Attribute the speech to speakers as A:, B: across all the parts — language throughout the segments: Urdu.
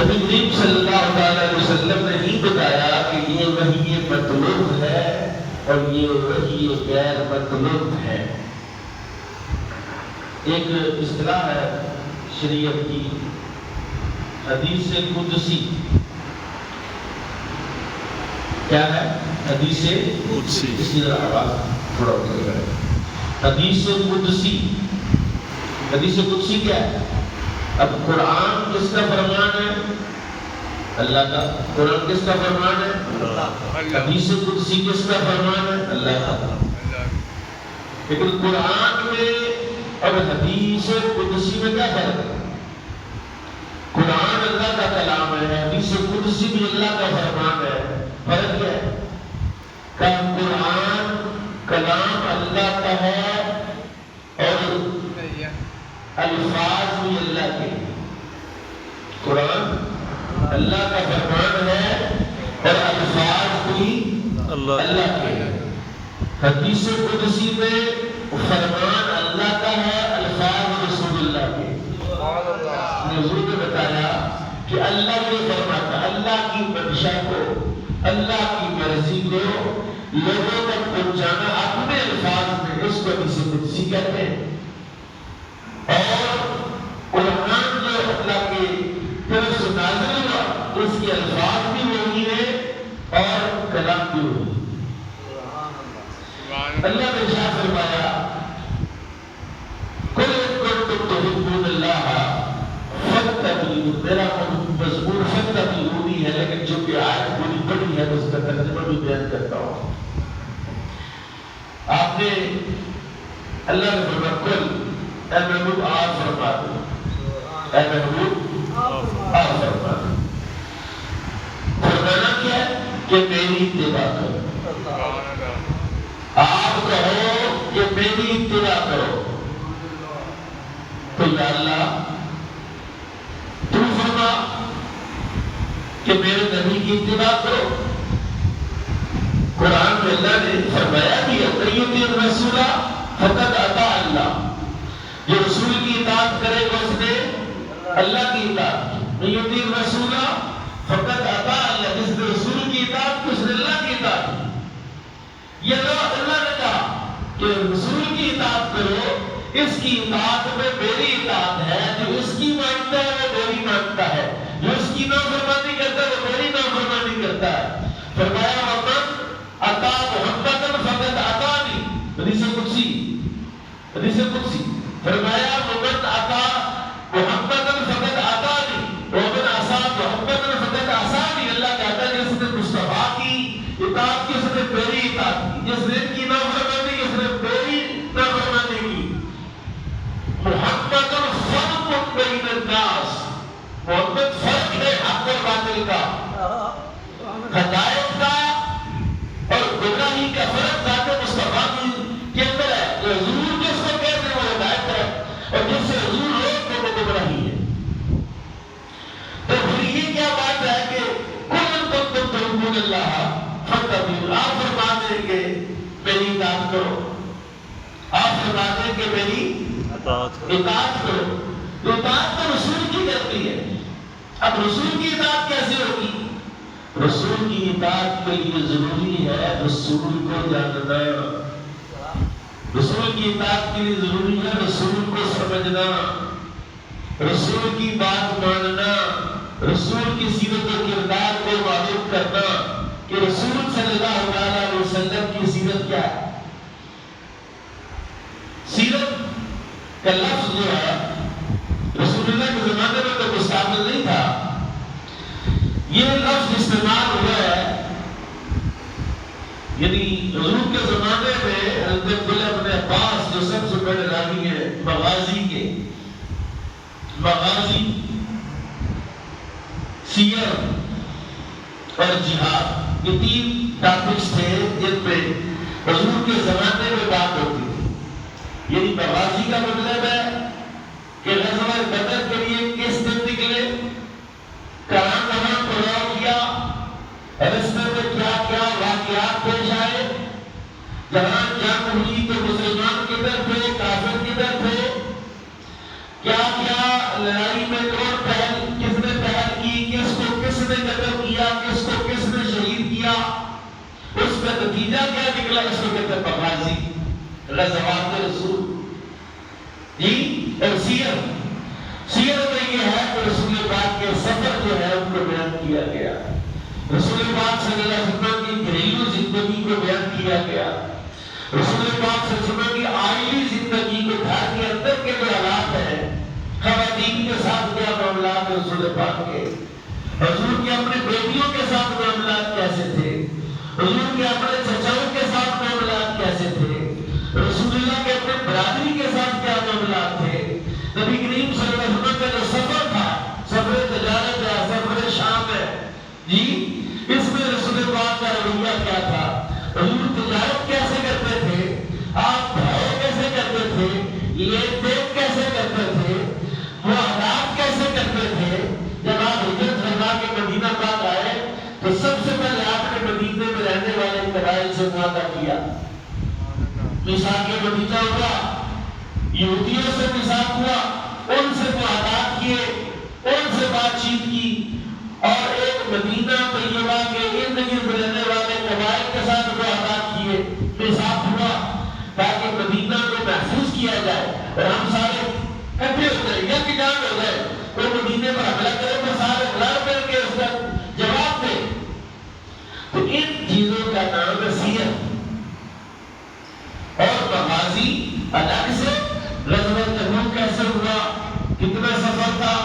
A: نبی کریم صلی اللہ علیہ وسلم نے نہیں بتایا کہ یہ وحی مطلوب ہے اور یہ وحی غیر مطلوب ہے۔ ایک اصطلاح ہے شریعت کی، حدیث قدسی۔ کیا ہے؟ حدیث قدسی۔ اسی طرح آواز تھوڑا ادھر کرے۔ حدیث قدسی۔ حدیث قدسی کیا ہے؟ اب قرآن کس کا فرمان ہے؟ اللہ کا۔ قرآن کس کا فرمان ہے؟ حدیث قدسی کس کا فرمان ہے؟ اللہ کا۔ لیکن قرآن میں اور حدیث قدسی میں کیا فرق ہے؟ قرآن اللہ کا کلام ہے، حدیث قدسی بھی اللہ کا فرمان ہے۔ فرق کیا ہے؟ کہ قرآن کلام اللہ کا ہے اور الفاظ بھی اللہ کے۔ قرآن اللہ کا فرمان ہے اور الفاظ بھی اللہ کے۔ حدیث قدسی میں فرمان اللہ کا ہے، الفاظ رسول اللہ کے۔ حضور نے بتایا کہ اللہ نے فرماتا، اللہ کی منشا کو، اللہ کی مرضی کو لوگوں تک پہنچانا اپنے الفاظ میں، اس کو حدیث قدسی کہتے ہیں۔ اور قرآن جو اللہ کی طرف سے نازل ہوا، اس کے الفاظ بھی وہی ہیں اور کلام بھی وہی۔ اللہ نے ارشاد فرمایا قل ان کنتم تحبون اللہ فاتبعونی، میرا مضمون فاتبعونی ہے، لیکن جو کہ آیت پوری پڑھی ہے تو اس کا ترجمہ بھی بیان کرتا ہوں۔ آپ نے اللہ نے فرمایا قل، اے محبوب آپ فرما دو، اے محبوب آپ فرما دو۔ فرمانا کیا ہے؟ کہ میری اتباع کرو۔ آپ کہو کہ میری اتباع کرو، تو یا اللہ تو فرما کہ میرے نبی کی اتباع کرو۔ قرآن میں اللہ نے فرمایا بھی ہے من یطع الرسول فقد اطاع اللہ، جو رسول کی اطاعت کرے گا اس نے اللہ کی اطاعت کی۔ من یطع الرسول فقد اطاع اللہ، جس نے رسول کی اطاعت کی اس نے اللہ کی اطاعت کی۔ یہ اللہ نے کہا کہ رسول کی اطاعت کرو، اس کی اطاعت میں میری اطاعت ہے، جو اس کی مانتا ہے وہ میری مانتا ہے، جو اس کی نافرمانی کرتا ہے وہ میری نافرمانی کرتا ہے۔ فرمایا ومن اطاع محمدا فقد اطاعنی، حدیث قدسی۔ حدیث قدسی فرمایا ومن اطاع محمدا فقد اطاعنی ومن عصى محمدا فقد عصانی۔ اللہ کہتا ہے جس نے مصطفیٰ کی اطاعت کی اس نے میری اطاعت کی، جس نے ان کی نافرمانی کی اس نے میری نافرمانی کی۔ محمد فرق بین الناس، محمد فرق ہے حق اور باطل کا، ہدایت کا اور گمراہی کا فرق ذات مصطفیٰ کے اندر ہے۔ جو حضور جس کو کہتے ہیں وہ ہدایت ہے اور جس سے حضور لوگ کو وہ گمراہی ہے۔ تو پھر یہ کیا بات ہے کہ قل ان کنتم تحبون اللہ فاتبعونی، آپ فرما دیں کہ میری اطاعت کرو، آپ فرما دیں کہ میری اطاعت کرو۔ تو اطاعت تو رسول کی کرتی ہے۔ اب رسول کی اطاعت کیسے ہوگی؟ رسول کی اطاعت کے لیے ضروری ہے رسول کو جاننا، رسول کی اطاعت کے لیے ضروری ہے رسول کو سمجھنا، رسول کی بات ماننا، رسول کی سیرت و کردار کو معلوم کرنا کہ رسول صلی اللہ علیہ وسلم کی سیرت کیا ہے۔ سیرت کا لفظ جو ہے رسول اللہ کے زمانے میں تو مستعمل نہیں تھا، یہ لفظ استعمال ہوا ہے یعنی حضور کے زمانے میں حضرت عبداللہ بن عباس جو سب سے بڑے راوی ہیں مغازی کے، مغازی سیر اور جہاد، یہ تین ٹاپکس تھے جن پہ حضور کے زمانے میں بات ہوتی تھی۔ یعنی مغازی کا مطلب ہے کہ غزوہ بدر کے لیے کس دن نکلے، کہاں کہاں پڑاؤ کیا، راستے میں کیا کیا واقعات پیش آئے، جہاں جنگ ہوئی تو مسلمان کدھر تھے، کافر کدھر تھے، کیا کیا لڑائی میں کون پہل، کس نے پہل کی، کس نتیجہ کیا نکلا؟ اس کو کہتے ہیں مغازی، غزوات رسول جی۔ اور سیر میں یہ ہے کہ رسول پاک کے سفر جو ہے ان کو بیان کیا گیا، رسول پاک صلی اللہ علیہ وسلم کی گھریلو زندگی کو بیان کیا گیا، رسول پاک صلی اللہ علیہ وسلم کی آئلی زندگی کو، گھر کے اندر کے جو حالات ہیں، خواتین کے ساتھ کیا معاملات رسول پاک کے، حضور کے اپنے بیٹیوں کے ساتھ معاملات کیسے تھے، حضور کے اپنے چچاؤں کے ساتھ معاملات کیسے تھے، رسول اللہ کے اپنے برادری کے ساتھ کیا معاملات تھے، نبی کریم صلی اللہ علیہ وسلم کا جو سفر تھا، سفر تجارت ہے، سفر شام ہے جی، اس میں رسول پاک کا رویہ کیا تھا؟ حضور تجارت کیسے کرتے تھے؟ آپ بھاؤ کیسے کرتے تھے؟ لین دین کیسے کرتے تھے؟ معاملات کیسے کرتے تھے؟ جب آپ ہجرت فرما کے مدینہ پاک آئے تو سب سے پہلے آپ نے مدینے میں رہنے والے قبائل سے معاہدہ کیا، میثاق مدینہ ہوا، یہودیوں سے میثاق ہوا، ان سے معاہدات کیے، ان سے بات چیت کی، اور ایک مدینہ طیبہ کے ارد گرد رہنے والے قبائل کے ساتھ معاہدات کیے، میثاق ہوا، تاکہ مدینہ کو محفوظ کیا جائے اور ہم سارے اکٹھے ہو جائے، یکجان ہو جائے، وہ مدینے پر حملہ کرے تو سارے لڑ مل کے اس کا جواب دیں۔ تو ان چیزوں کا نام ہے سیرت۔ اور مغازی الگ سے، غزوہ تبوک کیسے ہوا، کتنا سفر تھا،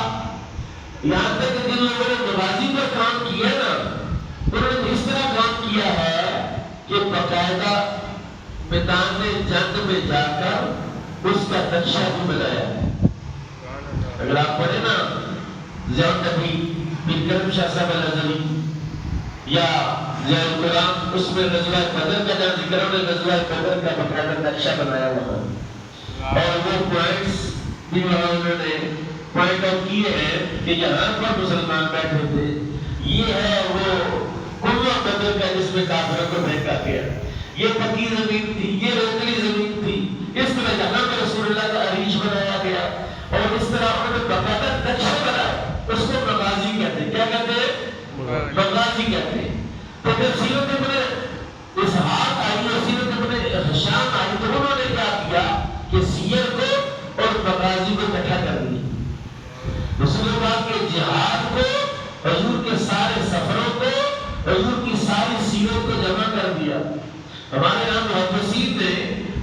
A: یہاں تک کہ جن لوگوں نے مغازی پر کام کیا نا، انہوں نے اس طرح کام کیا ہے کہ باقاعدہ میدان جنگ میں جا کر اس کا نقشہ بھی بنایا ہے۔ اگر آپ پڑھیں نا ضیاء النبی بن کرم شاہ صاحب الازلی یا ضیاء القرآن، اس میں غزوہ بدر کا جہاں ذکر ہے، غزوہ بدر کا باقاعدہ نقشہ بنایا ہوا ہے، اور وہ پوائنٹس بھی وہاں انہوں نے پوائنٹ آؤٹ کیے ہیں کہ یہاں پر مسلمان بیٹھے تھے، یہ ہے وہ کنواں بدر کا جس میں کافروں کو پھینکا گیا، یہ پکی زمین تھی، یہ ریتلی زمین تھی، اس طرح یہاں پر رسول اللہ کا عریش بنایا گیا، اور اس طرح انہوں نے باقاعدہ نقشہ بنایا، اس کو مغازی کہتے ہیں۔ کیا کہتے ہیں؟ مغازی کہتے ہیں۔ تو جب سیرت ابن اسحاق آئی اور سیرت ابن ہشام آئی تو انہوں نے کیا کیا کہ سیر کو اور مغازی کو اکٹھا کر دیا، رسول اللہ کے جہاد کو، حضور کے سارے سفروں کو، حضور کی ساری سیرت کو جمع کر دیا۔ ہمارے یہاں محدثین نے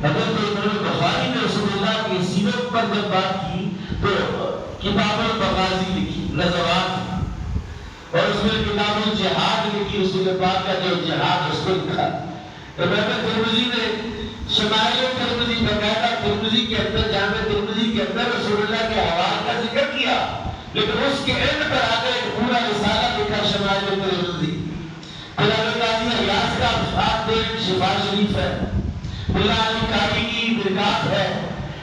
A: حضرت امام بخاری نے رسول اللہ کی سیرت پر جب بات کی تو کتاب المغازی لکھی، غزوات، اور اس میں کتاب الجہاد لکھی، رسول پاک کا جو جہاد اس کو لکھا۔ امام ترمذی نے شمائل ترمذی، باقاعدہ ترمذی کے اندر، جامع ترمذی کے اندر رسول اللہ کے احوال کا ذکر کیا، لیکن اس کے اینڈ پر آ کر ایک پورا رسالہ لکھا شمائل ترمذی۔ بلال قاضی ایاز کا آپ دیکھ شفا شریف ہے، ملا علی قاری کی برکات ہے،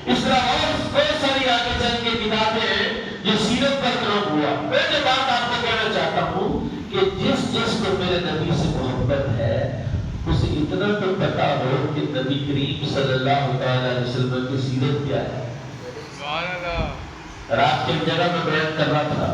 A: اس طرح اور بہت ساری آگے چل کے کتابیں ہیں جو سیرت پر کام ہوا۔ میں جو بات آپ کو کہنا چاہتا ہوں کہ جس کو میرے نبی سے محبت ہے اسے اتنا تو پتا ہو کہ نبی کریم صلی اللہ علیہ وسلم کی سیرت کیا ہے۔ رات کی جگہ میں بیان کر رہا تھا،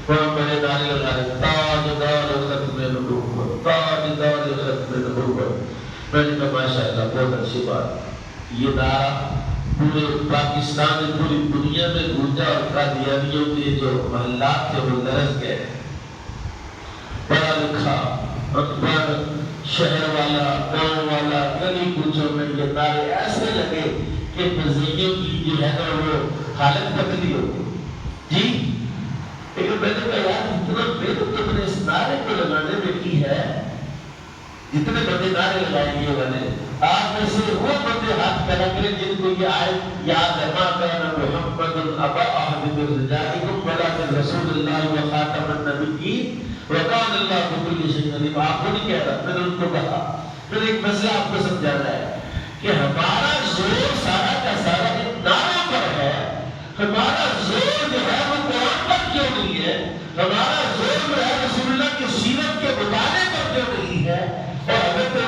A: وہاں بڑے نعرے لگا رہے تاجدار ختم نبوت، تاجدار ختم نبوت۔ میں نے کہا ماشاءاللہ بہت اچھی بات، یہ نعرہ پورے پاکستان میں، پوری دنیا میں گونجا، اور قادیانیوں کے جو محلات تھے وہ لرز گئے۔ پڑھا لکھا اکبر شہر والا، گاؤں والا، گلی کوچوں میں یہ نعرے ایسے لگے کہ مزیوں کی جو ہے نا وہ حالت بدلی ہو گئی جی۔ لیکن میں نے کہا یار اتنا محنت تم نے اس نعرے کو لگانے میں کی ہے، جتنے بندے نعرے لگائیں گے والے، آپ میں سے وہ بندے ہاتھ پیدا کریں جن کو یہ آیت یاد ہے، ما کان محمد ابا احد من رجالکم ولکن رسول اللہ وخاتم النبیین وکان اللہ بکل شیء علیم۔ آپ کو نہیں کہہ رہا، میں نے ان کو کہا، میں نے ایک مسئلہ آپ کو سمجھانا ہے کہ ہمارا زور سارا کا سارا ان نعروں پر ہے، ہمارا زور جو ہے وہ قرآن پر کیوں نہیں ہے، ہمارا زور جو ہے رسول اللہ کی سیرت کے مطالعے پر کیوں نہیں ہے۔ اور حضرت نے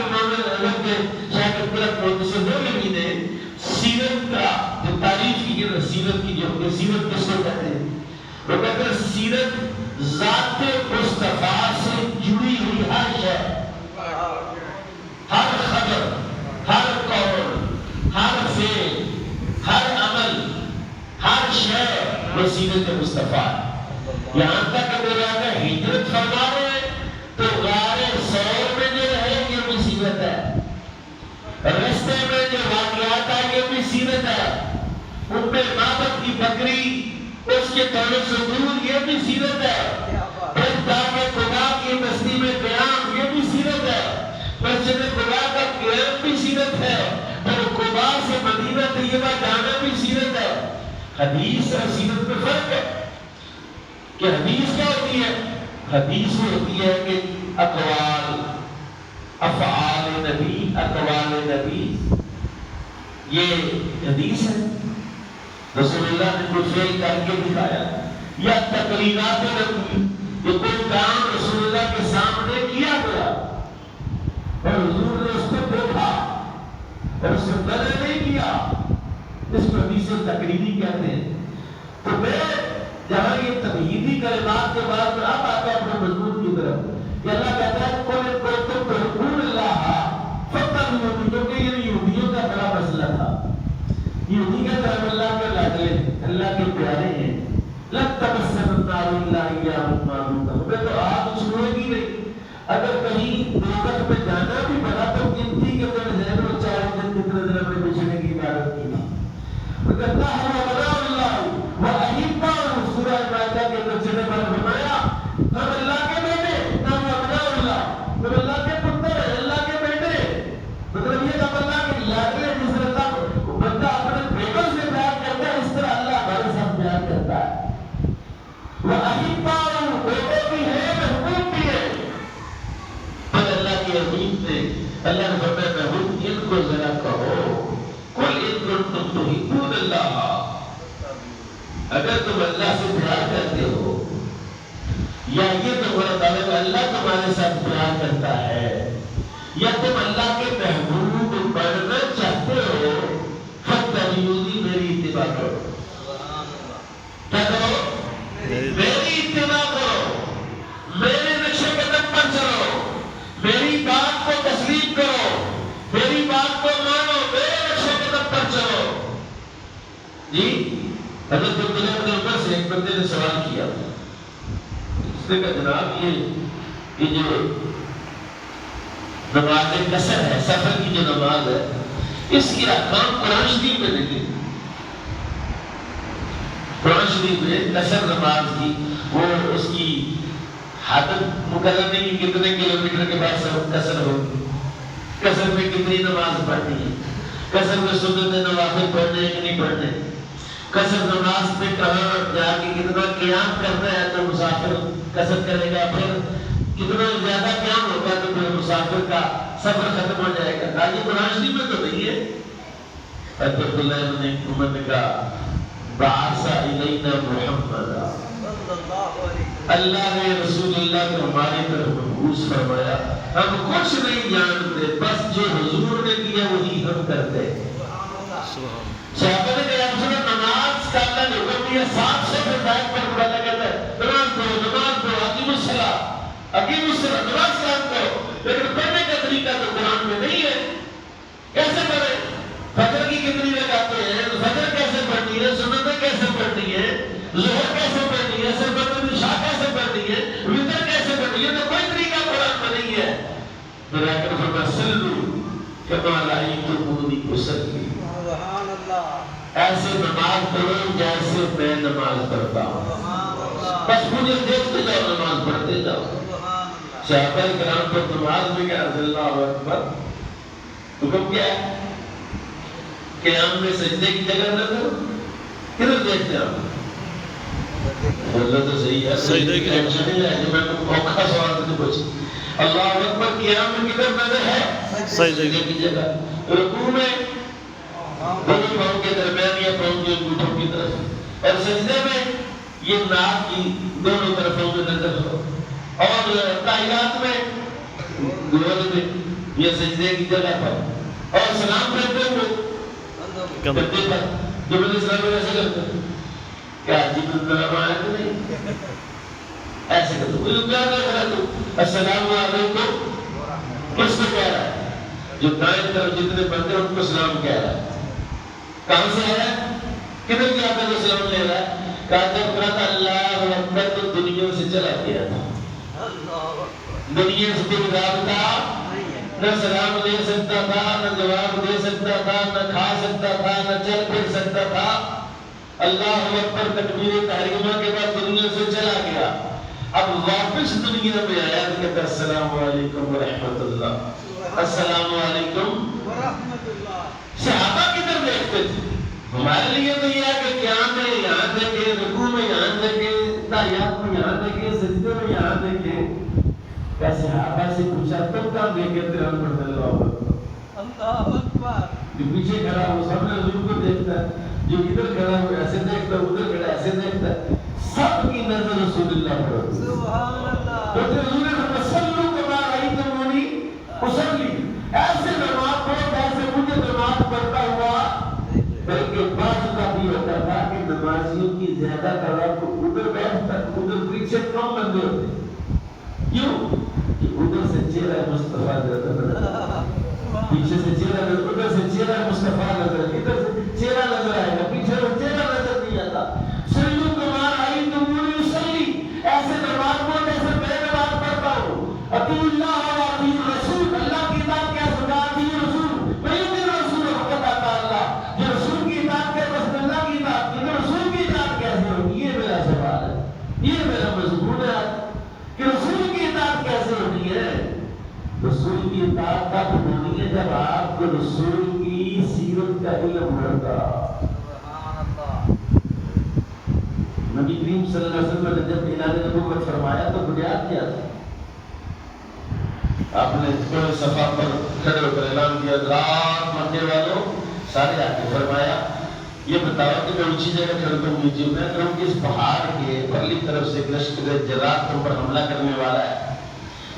A: سیرت کا جو تعریف کی ہے، سیرت کی جو سیرت کس کو کہتے ہیں، وہ کہتے ہیں سیرت ذات مصطفیٰ سے جڑی ہوئی ہر شے، ہر سیرت مصطفیٰ ہے۔ یہاں تک کہ میرے آقا ہجرت فرما رہے ہیں تو غار ثور میں جو ہے یہ بھی سیرت ہے، رستے میں جو واقعات ہے یہ بھی سیرت ہے، ان میں مابت کی بکری اس کے تڑے سے دور یہ بھی سیرت ہے، پھر دامِ خدا کی بستی میں قیام یہ بھی سیرت ہے، مسجد خدا کا قیام بھی سیرت ہے، پھر قبا سے مدینہ طیبہ جانا بھی سیرت ہے۔ حدیث اور سیرت میں فرق ہے کہ حدیث کیا ہوتی ہے؟ حدیث ہوتی ہے کہ اقوال افعال نبی، اقوال نبی، یہ حدیث ہے، رسول اللہ نے کوئی فعل کر کے دکھایا، یا تقریرات نبی، یہ کوئی کام رسول اللہ کے سامنے کیا گیا اور حضور نے اس کو دیکھا اور اس کو قدر نہیں کیا، اس کو حدیث تقریری کہتے ہیں۔ تو میں جہاں یہ تمہیدی کلمات کے بعد میں اب آتا اپنے مضمون کی طرف کہ اللہ کہتا ہے قُلْ إِن كُنتُمْ تُحِبُّونَ اللَّهَ فَاتَّبِعُونِي، کیونکہ یہ یہودیوں کا بڑا مسئلہ تھا۔ یہودی کا طرف اللہ کے لاڈلے ہیں، اللہ کے پیارے ہیں، لَن تَمَسَّنَا النَّارُ إِلَّا أَيَّامًا مَّعْدُودَةً، ہمیں تو آگ چھوئے گی نہیں، اگر کہیں دوزخ میں جانا بھی بنا تو گنتی کے اندر ذہن و 4 دن کتنے دن اپنے بچھڑے کی عبادت کی تھی۔ وہ کہتا ہے وَأَبْنَاءُ اللَّهِ وَأَحِبَّاؤُهُ، سورہ مائدہ کے اندر چلے پر فرمایا ہم اللہ کے بیٹے، ہم ابناء اللہ، ہم اللہ کے پتر ہیں، اللہ کے بیٹے، مطلب یہ کہ اللہ کے لاڈلے، جس طرح اللہ بندہ اپنے بیٹوں سے پیار کرتا ہے اس طرح اللہ ہمارے ساتھ پیار کرتا ہے۔ وَأَحِبَّاؤُهُ، بیٹے بھی ہیں محبوب بھی ہیں۔ پھر اللہ کے حبیب نے اللہ نے فرمایا محبوب ان کو ذرا کہو قُلْ إِن كُنتُمْ تُحِبُّونَ اللَّهَ، اگر تم اللہ سے پیار کرتے ہو یا یہ تمہارا دعویٰ کہ اللہ تمہارے ساتھ پیار کرتا ہے یا تم اللہ کے محبوب بننا چاہتے ہو، فَاتَّبِعُونِی، میری اتباع کرو۔ کیا کرو؟ میری اتباع کرو، میرے نقش قدم پر چلو، میری بات کو تسلیم کرو، میری بات کو مانو، میرے نقش قدم پر چلو۔ جی حضرت عبداللہ بن عمر سے ایک بندے نے سوال کیا، اس نے کہا جناب یہ جو نماز قصر ہے، سفر کی جو نماز ہے، اس کی احکام قرآن شریف میں نہیں، قرآن شریف میں قصر نماز کی وہ اس کی حد مقرر نہیں کہ کتنے کلومیٹر کے بعد قصر ہوگی، قصر میں کتنی نماز پڑھنی ہے، قصر میں سنت نوافل پڑھنے کہ نہیں پڑھنے، قصر نماز میں کہاں جا کے کتنا قیام کرنا ہے تو مسافر قصر کرے گا، پھر کتنا زیادہ قیام ہوگا تو پھر مسافر کا سفر ختم ہو جائے گا۔ یہ قرآن شریف میں تو نہیں ہے۔ حضرت عبداللہ بن عمر نے کہا بعث الینا محمد، اللہ نے رسول اللہ کو ہماری طرف مبعوث فرمایا، ہم کچھ نہیں جانتے، بس جو حضور نے کیا وہی ہم کرتے ہیں۔ صحابہ نے کہا رسول اللہ نماز کا اللہ نے حکم دیا، 700 فرائض پر اللہ کہتا ہے نماز پڑھو، اقیموا الصلاۃ، نماز قائم کرو، لیکن پڑھنے کا طریقہ تو قرآن میں نہیں ہے۔ کیسے پڑھیں؟ فجر کی کتنی رکعتیں ہیں، فجر کیسے پڑھنی ہے، سنتیں کیسے پڑھنی ہے، ظہر کیسے پڑھنی ہے، اثر مغرب عشاء کیسے پڑھنی ہے، وتر کیسے پڑھنی ہے، تو کوئی طریقہ قرآن میں نہیں ہے۔ میرا کہ فرمایا صلوا کما رأیتمونی اصلی، ایسے نماز پڑھو جیسے میں نماز پڑھتا ہوں، بس مجھے دیکھتے جاؤ، نماز پڑھتے جاؤ۔ صحابہ کرام کو نماز میں کیا رضی اللہ اکبر حکم کیا ہے؟ قیام میں سجدے کی جگہ نہ کرو، کدھر دیکھتے ہیں آپ؟ اللہ تو صحیح ہے، سجدے کی ٹینشن نہیں ہے، جو میں کو اوکھا سوال تجھے پوچھی اللہ اکبر قیام میں کدھر نظر ہے؟ سجدے کی جگہ۔ رکوع میں دونوں پاؤں کے درمیان یا پاؤں کے انگوٹھوں کی طرف، اور سجدے میں یہ ناک کی دونوں طرفوں میں نظر ہو، اور تحیات میں گود میں یہ سجدے کی جگہ پر، اور سلام پھیرتے ہوئے کندھے پر جو میں نے سلام ایسے کرتے ہیں، کیا عجیب سلام آیا کہ نہیں؟ ایسے کرتے ہیں، کیا کہہ رہا تو السلام علیکم کس کو کہہ رہا ہے؟ جو دائیں طرف جتنے بندے ان کو سلام کہہ رہا ہے۔ کہاں سے آیا ہے؟ کدھر کی آپ کو سلام لے رہا ہے؟ کہا جب کہا تھا اللہ اکبر تو دنیا سے چلا گیا تھا، دنیا سے کوئی رابطہ نہ سلام دے سکتا تھا، نہ جواب دے سکتا تھا، نہ کھا سکتا تھا، نہ چل پھر سکتا تھا۔ اللہ اکبر تکبیر تحریمہ کے بعد دنیا سے چلا گیا، اب واپس دنیا میں آیا تو کہتا السلام علیکم ورحمۃ اللہ، السلام علیکم ورحمۃ اللہ۔ صحابہ کدھر دیکھتے تھے؟ ہمارے لیے تو یہ ہے کہ قیام میں یہاں دیکھے، رکوع میں یہاں دیکھے، تحیات میں یہاں دیکھے، سجدے میں یہاں دیکھے۔ کیسے صحابہ سے پوچھا تم کہاں دیکھتے تھے؟ ہم پڑھتے اللہ اکبر، جو پیچھے کھڑا وہ سامنے حضور کو دیکھتا ہے، جو ادھر کھڑا وہ ایسے دیکھتا ہے، ادھر کھڑا ایسے دیکھتا ہے، سب کی نظر رسول اللہ پر۔ سبحان اللہ۔ تو حضور نے فرمایا صلو کما رأیتمونی اصلی، ایسے نماز پڑھو جیسے مجھے نماز پڑھتا ہوا۔ بلکہ بعض کا بھی ہوتا تھا کہ نمازیوں کی زیادہ تعداد کو ادھر بیٹھتا، ادھر پیچھے کم بندے ہوتے، کیوں کہ ادھر سے چہرہ مصطفیٰ نظر آتا، پیچھے سے چہرہ نظر، ادھر سے چہرہ مصطفیٰ نظر، ادھر سے چہرہ نظر آئے گا، پیچھے سے چہرہ نظر نہیں آتا۔ صلو کما رأیتمونی اصلی، ایسے نماز پڑھو جیسے میں نماز پڑھتا ہوں۔ اطیعوا اللہ و اطیعوا الرسول، اللہ کی اطاعت کیا سزا؟ اطیعوا الرسول، من یطع الرسول فقد اطاع اللہ۔ جو رسول کی اطاعت کرے بس اللہ کی اطاعت کی۔ تو رسول کی اطاعت کیسے ہوگی؟ یہ میرا سوال ہے، یہ میرا مضمون ہے کہ رسول کی اطاعت کیسے ہونی ہے؟ رسول کی اطاعت تب ہونی ہے جب آپ کو رسول کی سیرت کا علم ہوگا۔ نبی کریم صلی اللہ علیہ وسلم نے جب اعلان نبوت فرمایا تو بنیاد کیا تھا؟ آپ نے پورے صفحہ پر کھڑے ہو کر اعلان کیا، رات مکے والوں سارے آ کے فرمایا یہ بتاؤ کہ میں اونچی جگہ کھڑا ہوں، نیچے میں کہوں کہ اس پہاڑ کے پرلی طرف سے لشکر جرات تم پر حملہ کرنے والا ہے،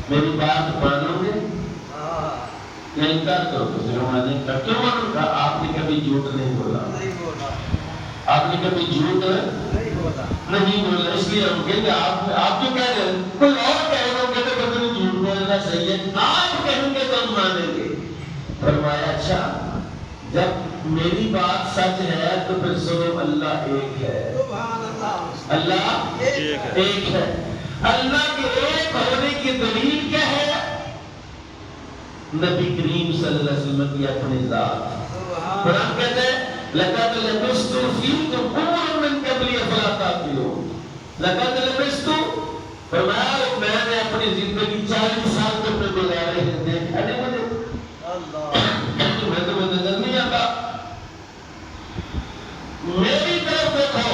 A: میری بات مانو گے یا انکار کرو گے؟ کیوں مانوں گا؟ آپ نے کبھی جھوٹ نہیں بولا، آپ نے کبھی جھوٹ نہیں بولا، اس لیے ہم کہیں گے آپ جو کہہ رہے ہیں کوئی اور کہہ رہے ہوں گے تو پتہ نہیں جھوٹ بولنا صحیح ہے، آپ کہیں گے تو ہم مانیں گے۔ فرمایا اچھا جب میری بات سچ ہے تو پھر سنو، اللہ ایک ہے، اللہ ایک ہے۔ اللہ کے ایک ہونے کی دلیل کیا ہے؟ نبی کریم صلی اللہ علیہ وسلم کی اپنی ذات۔ قرآن کہتے ہیں لَقَدْ لَبِثْتُ فِيكُمْ أُمَرًا مِّن قَبْلِي أَفَلَا تَعْقِلُونَ۔ لَقَدْ لَبِثْتُ، فرمایا میں نے اپنی زندگی 40 سال تک میں گزارے ہیں، دیکھا نہیں مجھے؟ میں تو نظر نہیں آتا، میری طرف دیکھو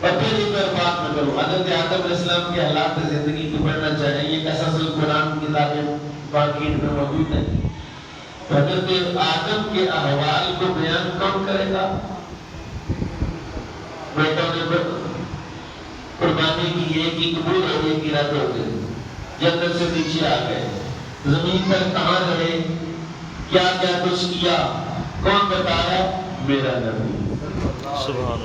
A: اور پھر ایک بار بات میں کروں۔ حضرت آدم علیہ السلام کے حالات زندگی کو پڑھنا چاہیں، یہ قصص القرآن کی کتابیں باقی میں موجود ہیں۔ حضرت آدم کے احوال کو بیان کون کرے گا؟ بیٹوں نے قربانی کی، ایک ہی قبول اور ایک ہی رد ہو گئے، جنت سے نیچے آ گئے، زمین پر کہاں رہے، کیا کیا کچھ کیا، کون بتایا؟ میرا نبی۔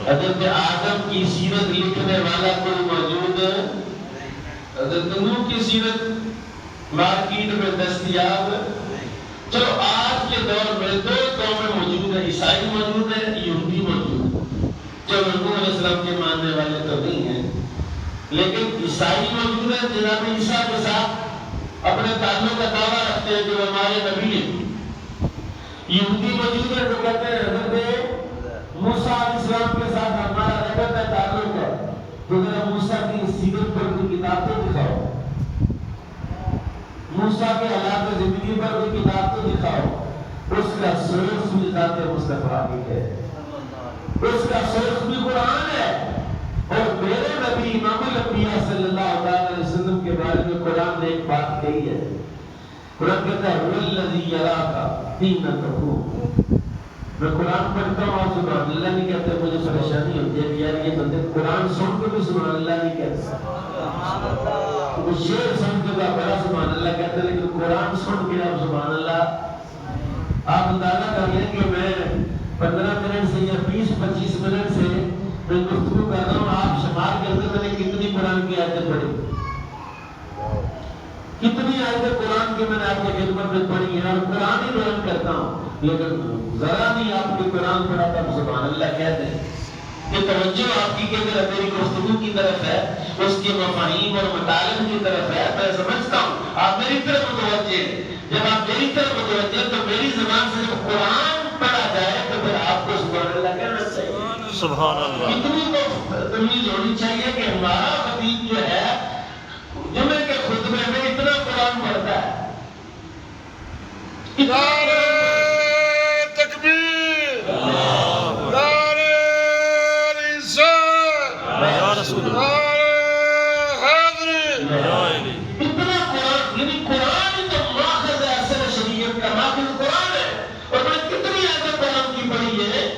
A: حضرت آدم کی سیرت لکھنے والا کوئی موجود ہے؟ حضرت نوح کی سیرت مارکیٹ میں دستیاب؟ چلو آج کے دور میں دو قومیں موجود ہیں، عیسائی موجود ہیں، یہودی موجود ہیں، جو نوح علیہ السلام کے ماننے والے تو نہیں ہیں، لیکن عیسائی موجود ہیں جناب عیسیٰ کے ساتھ اپنے تعلق کا دعویٰ رکھتے ہیں جو ہمارے نبی ہیں۔ یہودی موجود ہیں جو کہتے ہیں حضرت موسیٰ علیہ السلام کے ساتھ ہمارا ربط ہے، تعلق ہے، تو ذرا موسیٰ کی سیرت پر کوئی کتاب تو دکھاؤ، موسیٰ کے حالات زندگی پر کوئی کتاب تو دکھاؤ۔ اس کا سورس بھی ذات مصطفیٰ کی ہے، اس کا سورس بھی قرآن ہے، اور میرے نبی امام الانبیاء صلی اللہ علیہ وسلم کے بارے میں قرآن نے ایک بات کہی ہے۔ قرآن کہتا ہے وَالَّذِي يَرَاكَ حِينَ تَقُومُ۔ میں قرآن پڑھتا ہوں اور سبحان اللہ نہیں کہتے، مجھے پریشانی ہوتی ہے کہ یار یہ بندے قرآن سن کے بھی سبحان اللہ نہیں کہتے، وہ شعر سن کے بڑا سبحان اللہ کہتے ہیں، لیکن قرآن سن کے آپ سبحان اللہ۔ آپ اندازہ کر لیں کہ میں 15 منٹ سے یا 20-25 منٹ سے میں گفتگو کر رہا ہوں، آپ شمار کرتے میں نے کتنی قرآن کی آیتیں پڑھی، کتنی آیتیں قرآن کی میں نے آپ کی خدمت میں پڑھی ہیں، اور قرآن ہی بیان کرتا ہوں، لیکن ذرا نہیں آپ کے قرآن پڑھا تھا سبحان اللہ کہتے ہیں۔ کہ توجہ آپ کی طرف میری گفتگو کی طرف ہے، اس کے مفاہیم اور مطالب کی طرف ہے، میں سمجھتا ہوں آپ میری طرف متوجہ ہیں۔ جب آپ میری طرف متوجہ ہیں تو میری زبان سے جب قرآن پڑھا جائے تو پھر آپ کو سبحان اللہ کہنا چاہیے۔
B: سبحان اللہ۔
A: اتنی تو تمیز ہونی چاہیے کہ ہمارا خطیب جو ہے جمعے کے خطبے میں اتنا قرآن پڑھتا ہے،
C: نعرہ تکبیر، نعرہ رسالت،
B: یا رسول اللہ،
C: نعرہ حیدری۔
B: یا علی۔
A: اتنا قرآن، یعنی قرآن ہی تو ماخذ ہے اصل شریعت کا، ماخذ قرآن ہے۔ اور میں نے کتنی آیتیں قرآن کی پڑھی ہے،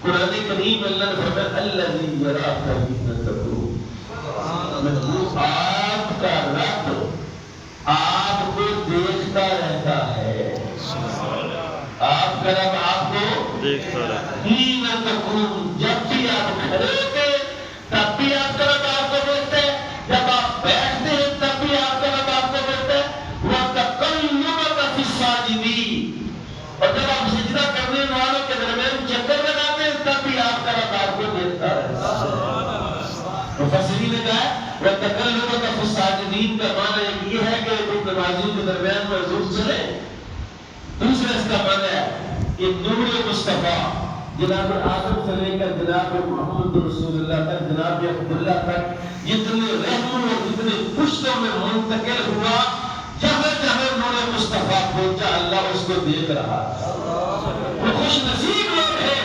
A: قرآن کریم اللہ نے فرمایا الذی یراک حین تقوم، آپ کا رب آپ کو دیکھتا رہتا ہے، آپ کا رب آپ کو
B: دیکھتا رہتا ہے۔
A: حین تقوم، جب بھی آپ کھڑے ہوتے تب بھی آپ کا رب آپ کو دیکھتا ہے، جب آپ بیٹھتے ہیں تب بھی آپ کا رب آپ کو دیکھتا ہے، وَتَقَلُّبَكَ فِي السَّاجِدِينَ، اور جب آپ سجدہ کرنے والوں کے درمیان چکر لگاتے ہیں تب بھی آپ کا رب آپ کو دیکھتا ہے۔ مفسرین نے کہا ہے وَتَقَلُّبَكَ فِي السَّاجِدِينَ کا معنی یہ ہے کہ تم نمازیوں کے درمیان محظوظ چلے۔ دوسرا اس کا معنی ہے کہ نور مصطفیٰ جناب آدم سے لے کر جناب محمد رسول اللہ تک، جناب عبداللہ تک، جتنے رحموں اور جتنے پشتوں میں منتقل ہوا، جہاں جہاں نور مصطفیٰ پہنچا اللہ اس کو دیکھ رہا تھا۔ وہ خوش نصیب لوگ ہیں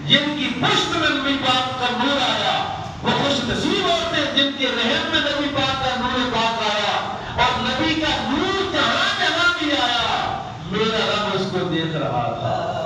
A: جن کی پشت میں نبی پاک کا نور آیا، وہ خوش نصیب ہوتے ہیں جن کے رحم میں نبی پاک کا نور پاک آیا، اور نبی کا نور جہاں جہاں بھی آیا میرا رب اس کو دیکھ رہا تھا۔